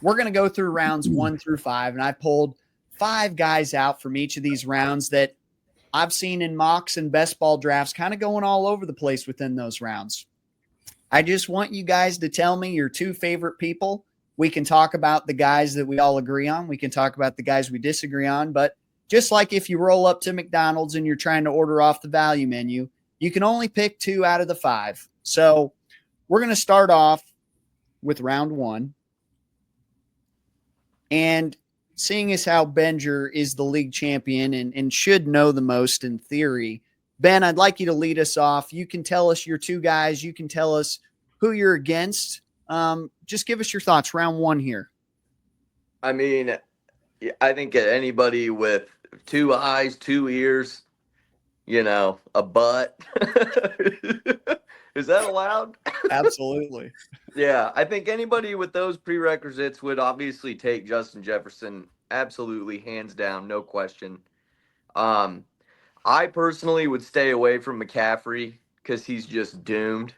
we're going to go through rounds 1 through 5, and I pulled 5 guys out from each of these rounds that I've seen in mocks and best ball drafts kind of going all over the place within those rounds. I just want you guys to tell me your 2 favorite people. We can talk about the guys that we all agree on. We can talk about the guys we disagree on. But just like if you roll up to McDonald's and you're trying to order off the value menu, you can only pick 2 out of the 5. So we're going to start off with round 1. And seeing as how Benger is the league champion and should know the most in theory, Ben, I'd like you to lead us off. You can tell us your 2 guys. You can tell us who you're against. Just give us your thoughts. Round 1 here. I mean, I think anybody with 2 eyes, 2 ears, a butt. Is that allowed? Absolutely. Yeah, I think anybody with those prerequisites would obviously take Justin Jefferson. Absolutely, hands down, no question. I personally would stay away from McCaffrey because he's just doomed.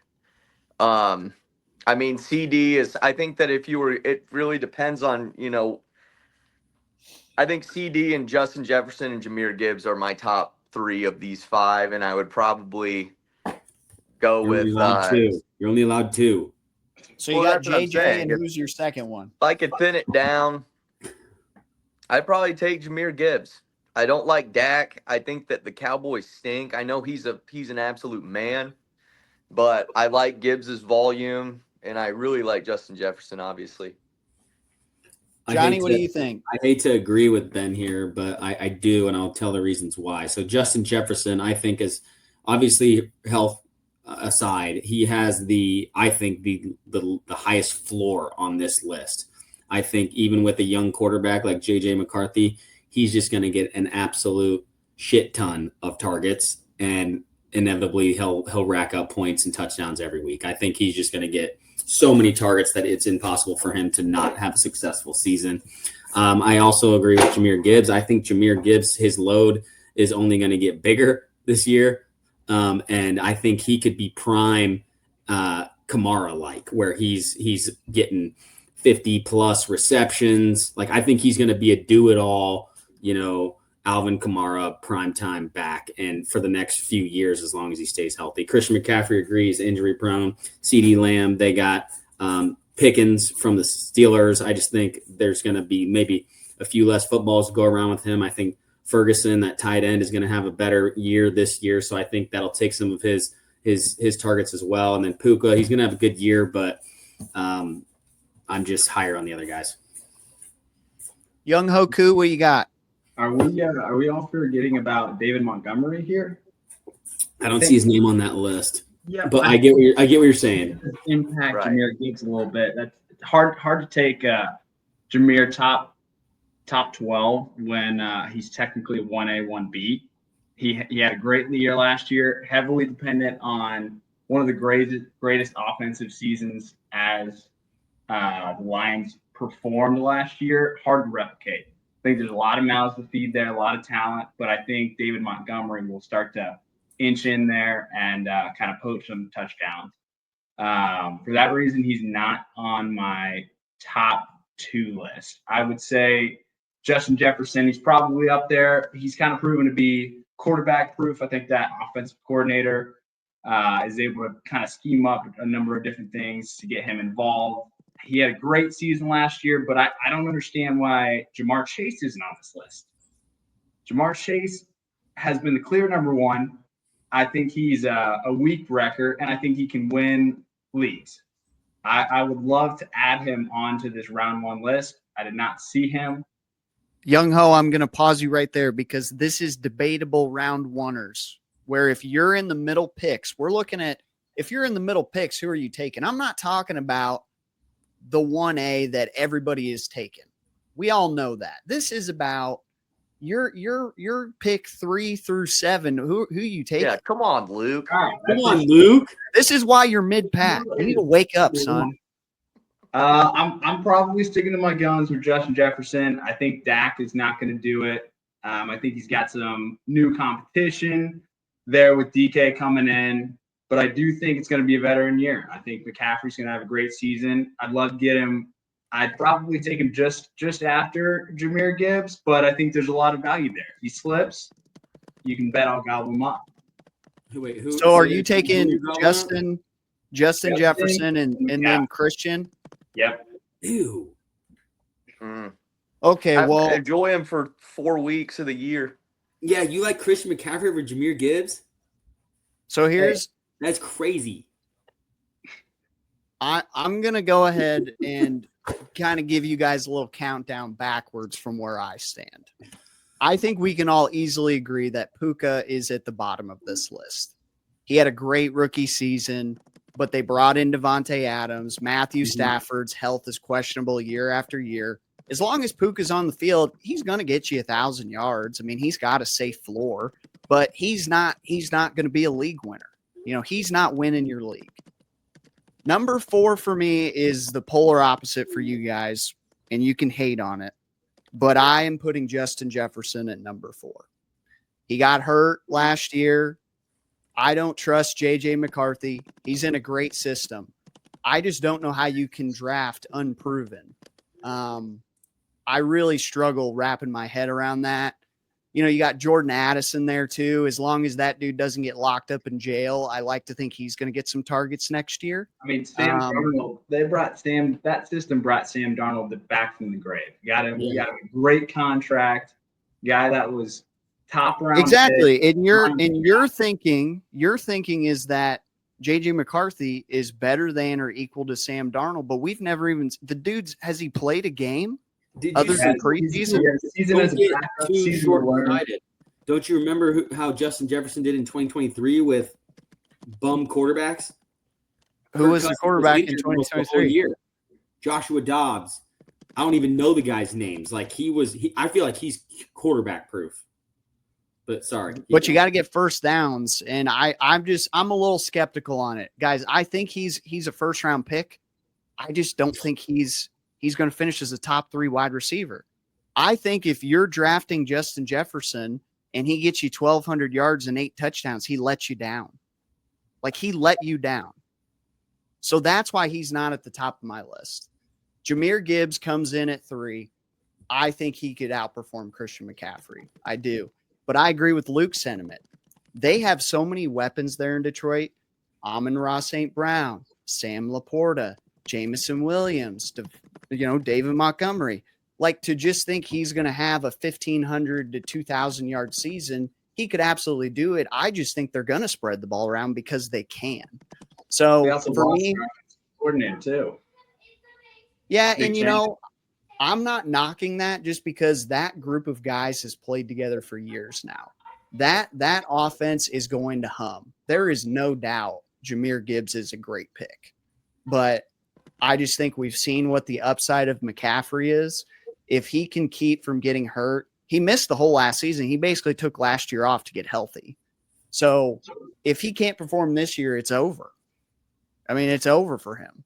I mean, CD is, I think that it really depends on, I think CD and Justin Jefferson and Jahmyr Gibbs are my top 3 of these 5, and I would probably go with. You're only allowed 2. So you got JJ, and who's your second one? If I could thin it down, I'd probably take Jahmyr Gibbs. I don't like Dak. I think that the Cowboys stink. I know he's an absolute man, but I like Gibbs's volume, and I really like Justin Jefferson, obviously. Johnny, what do you think? I hate to agree with Ben here, but I do, and I'll tell the reasons why. So Justin Jefferson, I think, is obviously health aside, he has the highest floor on this list. I think even with a young quarterback like JJ McCarthy, he's just going to get an absolute shit ton of targets, and inevitably he'll rack up points and touchdowns every week. I think he's just going to get so many targets that it's impossible for him to not have a successful season. I also agree with Jahmyr Gibbs. I think Jahmyr Gibbs, his load is only going to get bigger this year. And I think he could be prime Kamara-like, where he's getting 50-plus receptions. Like, I think he's going to be a do-it-all, Alvin Kamara primetime back, and for the next few years, as long as he stays healthy. Christian McCaffrey agrees, injury-prone. CeeDee Lamb, they got Pickens from the Steelers. I just think there's going to be maybe a few less footballs to go around with him. I think Ferguson, that tight end, is going to have a better year this year, so I think that'll take some of his targets as well. And then Puka, he's going to have a good year, but I'm just higher on the other guys. Young Hoku, what you got? Are we all forgetting about David Montgomery here? I don't see his name on that list. Yeah, but I get what you're saying. Impact right. Jahmyr Gibbs a little bit. That's hard to take Jahmyr top 12 when he's technically 1A, 1B. He had a great year last year, heavily dependent on one of the greatest offensive seasons as the Lions performed last year. Hard to replicate. I think there's a lot of mouths to feed there, a lot of talent, but I think David Montgomery will start to inch in there and kind of poach some touchdowns. For that reason, he's not on my top 2 list. I would say Justin Jefferson, he's probably up there. He's kind of proven to be quarterback proof. I think that offensive coordinator is able to kind of scheme up a number of different things to get him involved. He had a great season last year, but I don't understand why Jamar Chase isn't on this list. Jamar Chase has been the clear number 1. I think he's a weak wrecker, and I think he can win leagues. I would love to add him onto this round 1 list. I did not see him. Young Ho, I'm going to pause you right there because this is debatable round 1ers, where if you're in the middle picks, we're looking at if you're in the middle picks, who are you taking? I'm not talking about the 1A that everybody is taking. We all know that. This is about your pick 3 through 7. Who you taking? Yeah, come on, Luke. Come on, Luke. This is why you're mid-pack. You need to wake up, son. I'm probably sticking to my guns with Justin Jefferson. I think Dak is not going to do it. I think he's got some new competition there with DK coming in. But I do think it's going to be a veteran year. I think McCaffrey's going to have a great season. I'd love to get him I'd probably take him just after Jahmyr Gibbs, but I think there's a lot of value there. He slips, you can bet I'll gobble him up. Wait, So are say you who taking you going Justin Justin Jefferson and Yeah. then Christian? Yep. up? Ew. Okay, well, enjoy him for 4 weeks of the year. Yeah, you like Christian McCaffrey over Jahmyr Gibbs? so here's That's crazy. I'm gonna go ahead and kind of give you guys a little countdown backwards from where I stand. I think we can all easily agree that Puka is at the bottom of this list. He had a great rookie season, but they brought in Devontae Adams. Matthew Stafford's health is questionable year after year. As long as Puka's on the field, he's going to get you 1,000 yards. I mean, he's got a safe floor, but he's not going to be a league winner. You know, he's not winning your league. Number 4 for me is the polar opposite for you guys, and you can hate on it, but I am putting Justin Jefferson at number 4. He got hurt last year. I don't trust J.J. McCarthy. He's in a great system. I just don't know how you can draft unproven. I really struggle wrapping my head around that. You know, you got Jordan Addison there too. As long as that dude doesn't get locked up in jail, I like to think he's going to get some targets next year. I mean, Sam Darnold, that system brought Sam Darnold back from the grave. Got him a great contract, guy that was top round. Exactly. And your thinking is that JJ McCarthy is better than or equal to Sam Darnold, but we've never even the dude's has he played a game other than preseason? Don't you remember how Justin Jefferson did in 2023 with bum quarterbacks? Who was the quarterback in 2023? Joshua Dobbs. I don't even know the guy's names. Like I feel like he's quarterback proof. But sorry. But you got to get first downs, and I'm a little skeptical on it, guys. I think he's a first round pick. I just don't think he's going to finish as a top 3 wide receiver. I think if you're drafting Justin Jefferson and he gets you 1,200 yards and 8 touchdowns, he lets you down. Like he let you down. So that's why he's not at the top of my list. Jahmyr Gibbs comes in at 3. I think he could outperform Christian McCaffrey. I do. But I agree with Luke's sentiment. They have so many weapons there in Detroit. Amon-Ra St. Brown, Sam Laporta, Jameson Williams, David Montgomery. Like to just think he's going to have a 1,500 to 2,000 yard season, he could absolutely do it. I just think they're going to spread the ball around because they can. So for me, coordinator too. Yeah, and I'm not knocking that just because that group of guys has played together for years now. That offense is going to hum. There is no doubt Jahmyr Gibbs is a great pick. But I just think we've seen what the upside of McCaffrey is. If he can keep from getting hurt, he missed the whole last season. He basically took last year off to get healthy. So if he can't perform this year, it's over. I mean, it's over for him.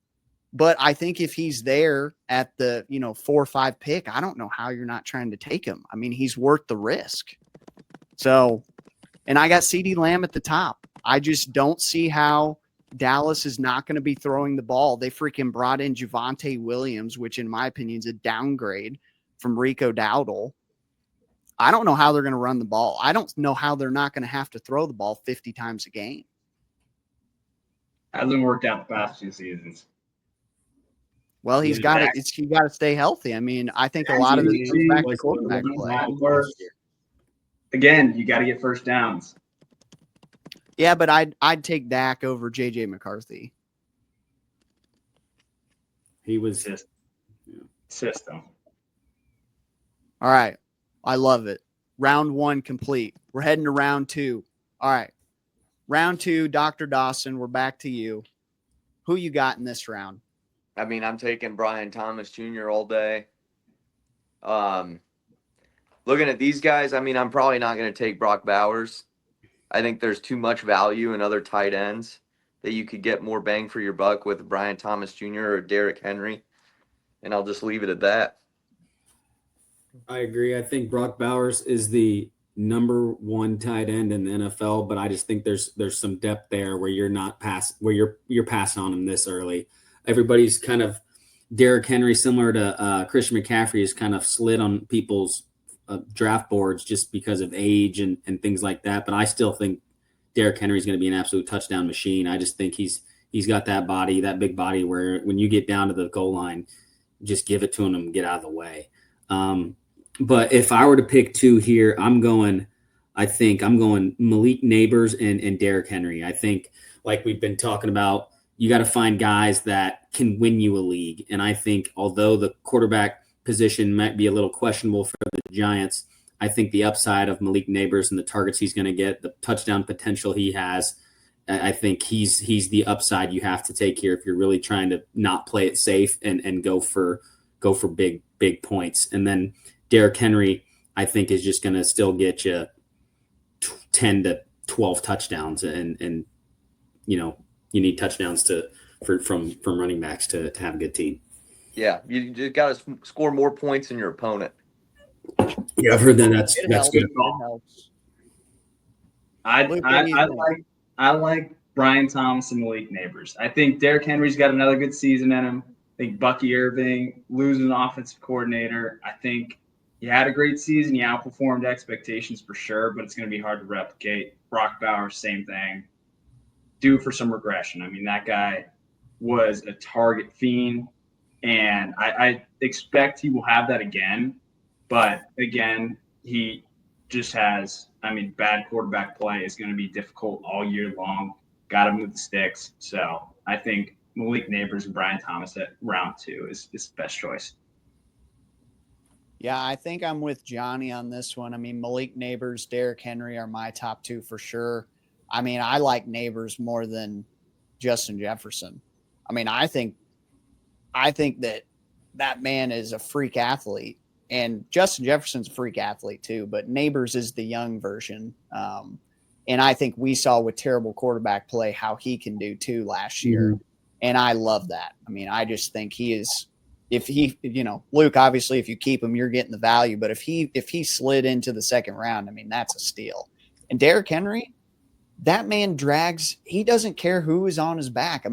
But I think if he's there at the 4 or 5 pick, I don't know how you're not trying to take him. I mean, he's worth the risk. So, and I got CeeDee Lamb at the top. I just don't see how Dallas is not going to be throwing the ball. They freaking brought in Javonte Williams, which in my opinion is a downgrade from Rico Dowdle. I don't know how they're going to run the ball. I don't know how they're not going to have to throw the ball 50 times a game. Hasn't worked out the past 2 seasons. Well, he's got to stay healthy. I mean, I think a lot of this comes back to quarterback play. Again, you got to get first downs. Yeah, but I'd take Dak over JJ McCarthy. He was system. All right. I love it. Round 1 complete. We're heading to round 2. All right. Round 2, Dr. Dawson, we're back to you. Who you got in this round? I mean, I'm taking Brian Thomas Jr. all day. Looking at these guys, I mean, I'm probably not going to take Brock Bowers. I think there's too much value in other tight ends that you could get more bang for your buck with Brian Thomas Jr. or Derrick Henry. And I'll just leave it at that. I agree. I think Brock Bowers is the number 1 tight end in the NFL, but I just think there's some depth there where you're not you're passing on him this early. Everybody's kind of Derrick Henry, similar to Christian McCaffrey, has kind of slid on people's draft boards just because of age and things like that. But I still think Derrick Henry is going to be an absolute touchdown machine. I just think he's got that body, that big body, where when you get down to the goal line, just give it to him and get out of the way. But if I were to pick two here, I'm going Malik Neighbors and Derrick Henry. I think, like we've been talking about, you got to find guys that can win you a league. And I think although the quarterback position might be a little questionable for the Giants, I think the upside of Malik Neighbors and the targets he's going to get, the touchdown potential he has, I think he's the upside you have to take here if you're really trying to not play it safe and go for big points. And then Derrick Henry, I think, is just going to still get you 10 to 12 touchdowns, and you need touchdowns from running backs to have a good team. Yeah, you just got to score more points than your opponent. Yeah, I've heard that. That's good. It helps. I like Brian Thomas and Malik Neighbors. I think Derrick Henry's got another good season in him. I think Bucky Irving, losing an offensive coordinator, I think he had a great season. He outperformed expectations for sure, but it's going to be hard to replicate. Brock Bowers, same thing. Due for some regression. I mean, that guy was a target fiend, and I expect he will have that again. But again, he just has, bad quarterback play is going to be difficult all year long. Got to move the sticks. So I think Malik Neighbors and Brian Thomas at round 2 is the best choice. Yeah, I think I'm with Johnny on this one. Malik Neighbors, Derrick Henry are my top 2 for sure. I like Neighbors more than Justin Jefferson. I think that man is a freak athlete, and Justin Jefferson's a freak athlete too, but Neighbors is the young version. And I think we saw with terrible quarterback play how he can do too last year. Mm-hmm. And I love that. I just think he is, if he, Luke, obviously if you keep him, you're getting the value, but if he slid into the second round, that's a steal. And Derrick Henry, that man drags, he doesn't care who is on his back.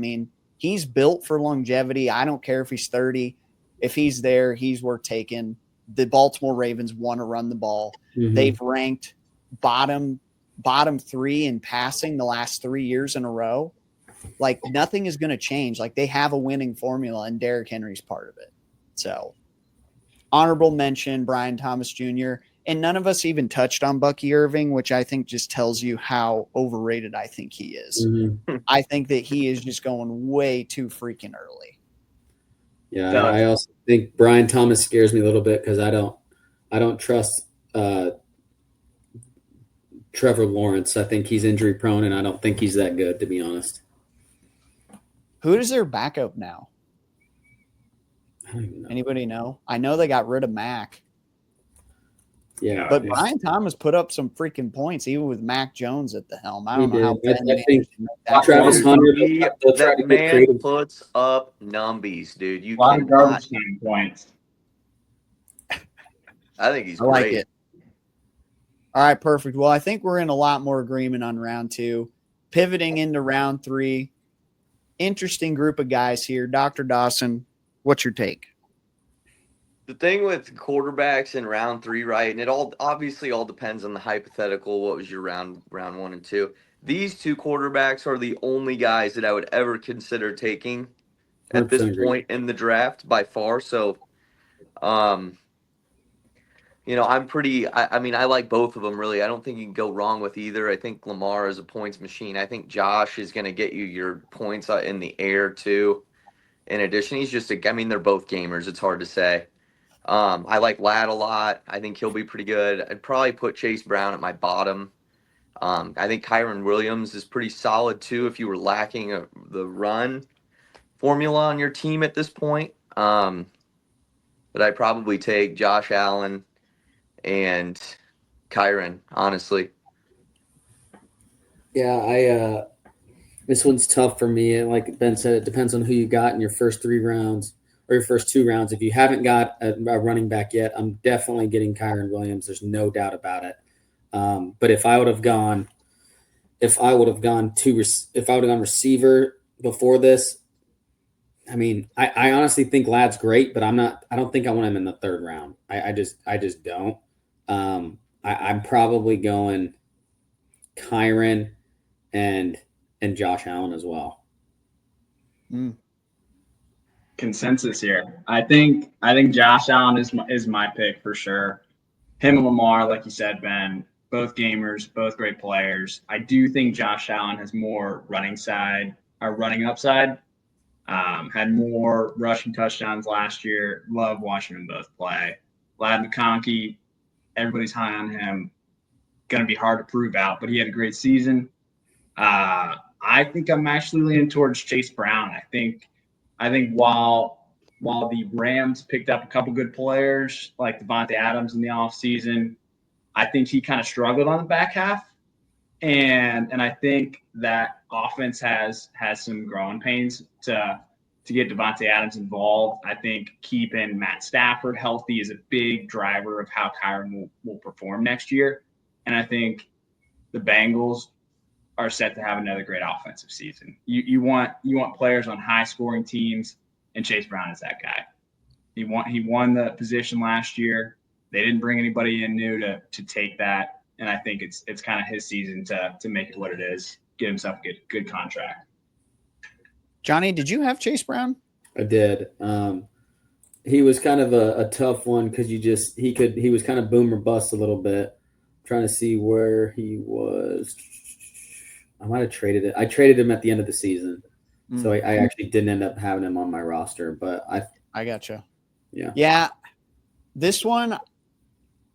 He's built for longevity. I don't care if he's 30. If he's there, he's worth taking. The Baltimore Ravens want to run the ball. Mm-hmm. They've ranked bottom 3 in passing the last 3 years in a row. Like, nothing is going to change. Like, they have a winning formula, and Derrick Henry's part of it. So, honorable mention, Brian Thomas Jr., and none of us even touched on Bucky Irving, which I think just tells you how overrated I think he is. Mm-hmm. I think that he is just going way too freaking early. Yeah, I also think Brian Thomas scares me a little bit because I don't trust Trevor Lawrence. I think he's injury prone, and I don't think he's that good, to be honest. Who is their backup now? I don't even know. Anybody know? I know they got rid of Mac. Yeah, but Brian Thomas put up some freaking points, even with Mac Jones at the helm. I don't know how. I think Travis Hunter, that man puts up numbies, dude. You can garbage time points. I think he's great. Like it. All right, perfect. Well, I think we're in a lot more agreement on round 2. Pivoting into round 3, interesting group of guys here. Dr. Dawson, what's your take? The thing with quarterbacks in round 3, right, and it all obviously all depends on the hypothetical. What was your round 1 and 2? These 2 quarterbacks are the only guys that I would ever consider taking at this point in the draft by far. So, I'm pretty. I like both of them really. I don't think you can go wrong with either. I think Lamar is a points machine. I think Josh is going to get you your points in the air too. In addition, he's just they're both gamers. It's hard to say. I like Ladd a lot. I think he'll be pretty good. I'd probably put Chase Brown at my bottom. I think Kyren Williams is pretty solid too if you were lacking the run formula on your team at this point. But I'd probably take Josh Allen and Kyren, honestly. Yeah, this one's tough for me. Like Ben said, it depends on who you got in your first 3 rounds. Or your first 2 rounds. If you haven't got a running back yet, I'm definitely getting Kyren Williams. There's no doubt about it. But if I would have gone receiver before this, I mean, I honestly think Ladd's great, but I don't think I want him in the third round. I just don't. I'm probably going Kyron and Josh Allen as well. Consensus here. I think Josh Allen is my pick for sure. Him and Lamar, like you said, Ben, both gamers, both great players. I do think Josh Allen has more running upside. Had more rushing touchdowns last year. Love watching them both play. Ladd McConkey, everybody's high on him. Going to be hard to prove out, but he had a great season. I think I'm actually leaning towards Chase Brown. I think while the Rams picked up a couple good players like Devontae Adams in the offseason, I think he kind of struggled on the back half. And I think that offense has some growing pains to get Devontae Adams involved. I think keeping Matt Stafford healthy is a big driver of how Kyron will perform next year. And I think the Bengals are set to have another great offensive season. You want players on high scoring teams, and Chase Brown is that guy. He won the position last year. They didn't bring anybody in new to take that. And I think it's kind of his season to make it what it is, get himself a good contract. Johnny, did you have Chase Brown? I did. He was kind of a tough one because he was kind of boom or bust a little bit. I'm trying to see where he was. I might have traded it. I traded him at the end of the season. So I actually didn't end up having him on my roster, but I gotcha. Yeah. Yeah. This one,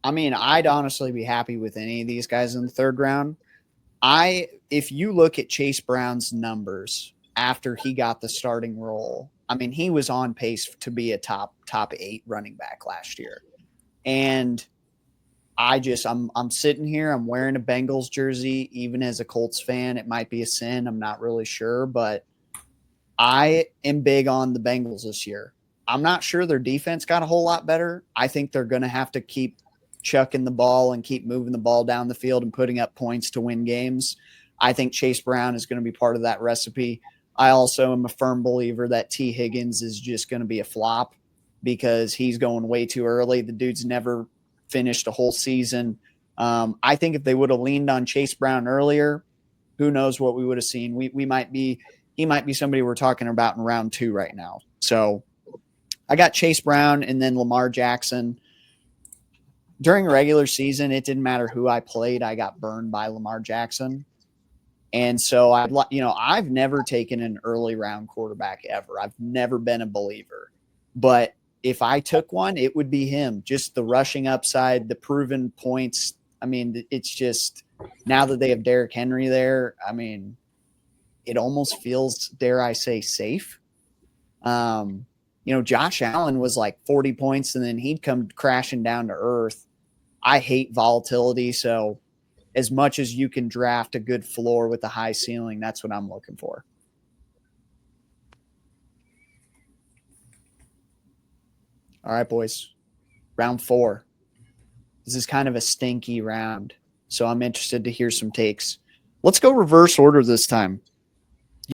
I mean, I'd honestly be happy with any of these guys in the third round. If you look at Chase Brown's numbers after he got the starting role, I mean, he was on pace to be a top 8 running back last year. And I'm sitting here, I'm wearing a Bengals jersey, even as a Colts fan. It might be a sin. I'm not really sure, but I am big on the Bengals this year. I'm not sure their defense got a whole lot better. I think they're going to have to keep chucking the ball and keep moving the ball down the field and putting up points to win games. I think Chase Brown is going to be part of that recipe. I also am a firm believer that T. Higgins is just going to be a flop because he's going way too early. The dude's never finished a whole season. I think if they would have leaned on Chase Brown earlier, who knows what we would have seen. He might be somebody we're talking about in round 2 right now. So I got Chase Brown and then Lamar Jackson. During regular season, it didn't matter who I played. I got burned by Lamar Jackson. And so I've never taken an early round quarterback ever. I've never been a believer, but if I took one, it would be him. Just the rushing upside, the proven points. I mean, it's just now that they have Derrick Henry there, I mean, it almost feels, dare I say, safe. Josh Allen was like 40 points and then he'd come crashing down to earth. I hate volatility. So as much as you can draft a good floor with a high ceiling, that's what I'm looking for. All right, boys. Round 4. This is kind of a stinky round, so I'm interested to hear some takes. Let's go reverse order this time.